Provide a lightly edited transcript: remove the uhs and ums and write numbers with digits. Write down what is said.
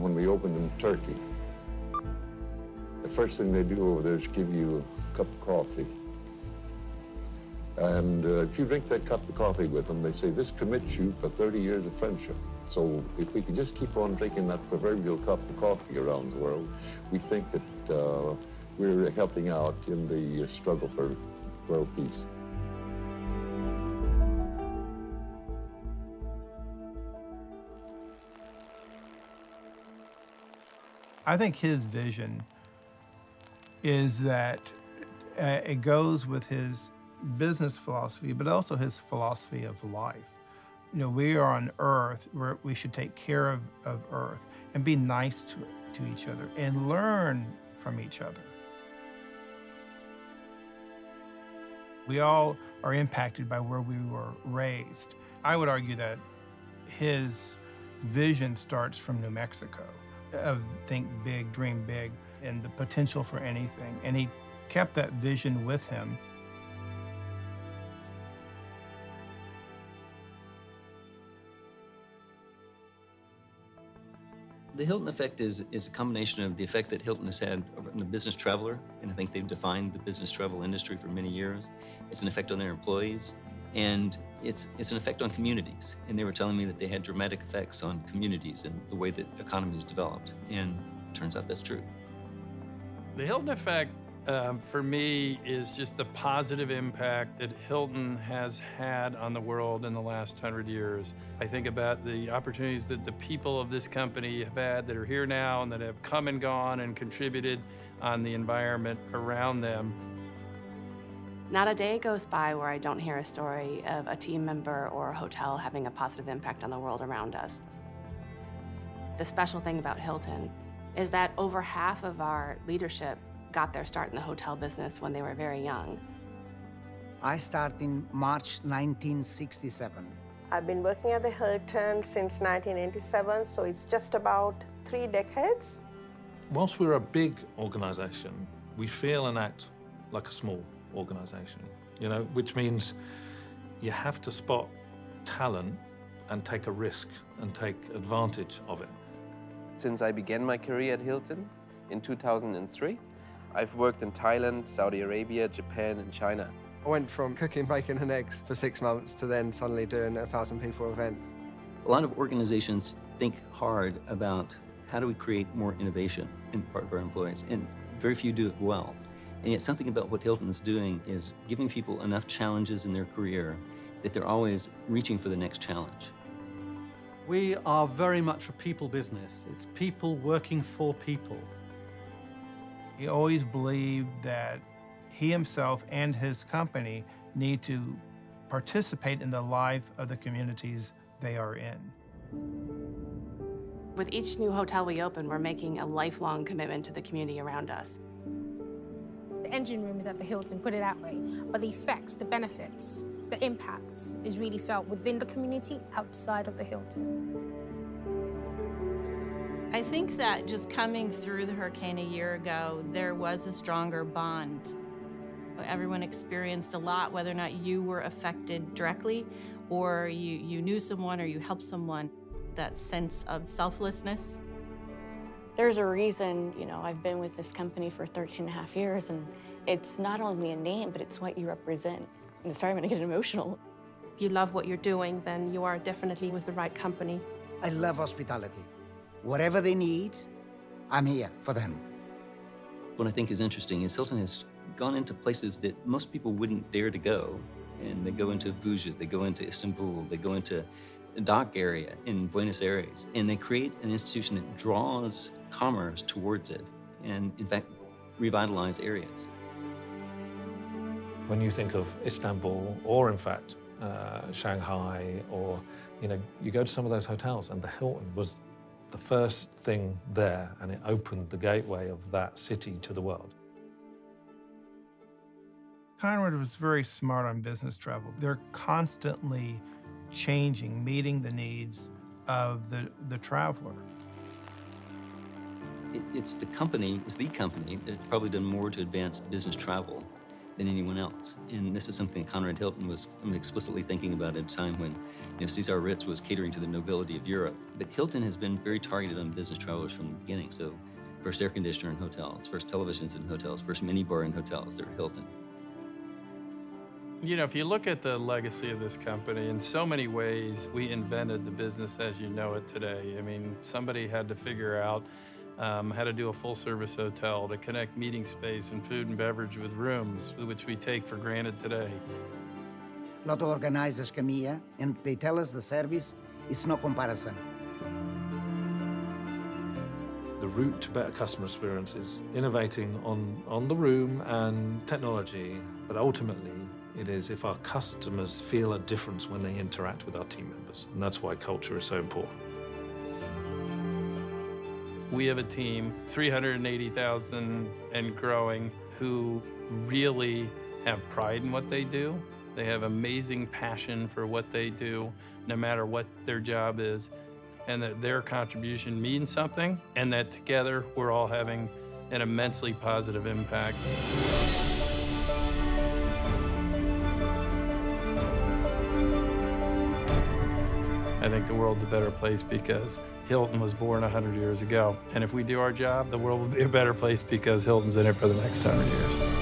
when we opened in Turkey. The first thing they do over there is give you a cup of coffee. And if you drink that cup of coffee with them, they say, this commits you for 30 years of friendship. So if we could just keep on drinking that proverbial cup of coffee around the world, we think that we're helping out in the struggle for world peace. I think his vision is that it goes with his business philosophy, but also his philosophy of life. You know, we are on Earth, where we should take care of Earth and be nice to each other and learn from each other. We all are impacted by where we were raised. I would argue that his vision starts from New Mexico, of think big, dream big, and the potential for anything. And he kept that vision with him. The Hilton Effect is a combination of the effect that Hilton has had on the business traveler, and I think they've defined the business travel industry for many years. It's an effect on their employees, and it's an effect on communities. And they were telling me that they had dramatic effects on communities and the way that economies developed, and it turns out that's true. The Hilton Effect, for me, is just the positive impact that Hilton has had on the world in the last 100 years. I think about the opportunities that the people of this company have had that are here now and that have come and gone and contributed on the environment around them. Not a day goes by where I don't hear a story of a team member or a hotel having a positive impact on the world around us. The special thing about Hilton is that over half of our leadership got their start in the hotel business when they were very young. I started in March 1967. I've been working at the Hilton since 1987, so it's just about 3 decades. Whilst we're a big organization, we feel and act like a small organization, you know, which means you have to spot talent and take a risk and take advantage of it. Since I began my career at Hilton in 2003, I've worked in Thailand, Saudi Arabia, Japan, and China. I went from cooking bacon and eggs for 6 months to then suddenly doing a 1,000 people event. A lot of organizations think hard about how do we create more innovation in part of our employees, and very few do it well. And yet something about what Hilton is doing is giving people enough challenges in their career that they're always reaching for the next challenge. We are very much a people business. It's people working for people. He always believed that he himself and his company need to participate in the life of the communities they are in. With each new hotel we open, we're making a lifelong commitment to the community around us. The engine room is at the Hilton, put it that way, but the effects, the benefits, the impacts is really felt within the community, outside of the Hilton. I think that just coming through the hurricane a year ago, there was a stronger bond. Everyone experienced a lot, whether or not you were affected directly or you knew someone or you helped someone, that sense of selflessness. There's a reason, you know, I've been with this company for 13 and a half years, and it's not only a name, but it's what you represent. And sorry, I'm gonna get emotional. If you love what you're doing, then you are definitely with the right company. I love hospitality. Whatever they need, I'm here for them. What I think is interesting is Hilton has gone into places that most people wouldn't dare to go. And they go into Buja, they go into Istanbul, they go into a dock area in Buenos Aires, and they create an institution that draws commerce towards it and, in fact, revitalize areas. When you think of Istanbul, or in fact, Shanghai, or, you know, you go to some of those hotels, and the Hilton was the first thing there, and it opened the gateway of that city to the world. Conrad was very smart on business travel. They're constantly changing, meeting the needs of the traveler. It's the company that's probably done more to advance business travel than anyone else. And this is something Conrad Hilton was explicitly thinking about at a time when Cesar Ritz was catering to the nobility of Europe. But Hilton has been very targeted on business travelers from the beginning. So first air conditioner in hotels, first televisions in hotels, first minibar in hotels, they're Hilton. You know, if you look at the legacy of this company, in so many ways, we invented the business as you know it today. I mean, somebody had to figure out how to do a full-service hotel, to connect meeting space and food and beverage with rooms, which we take for granted today. A lot of organizers come here, and they tell us the service is no comparison. The route to better customer experience is innovating on the room and technology, but ultimately, it is if our customers feel a difference when they interact with our team members, and that's why culture is so important. We have a team, 380,000 and growing, who really have pride in what they do. They have amazing passion for what they do, no matter what their job is, and that their contribution means something, and that together we're all having an immensely positive impact. I think the world's a better place because Hilton was born 100 years ago. And if we do our job, the world will be a better place because Hilton's in it for the next 100 years.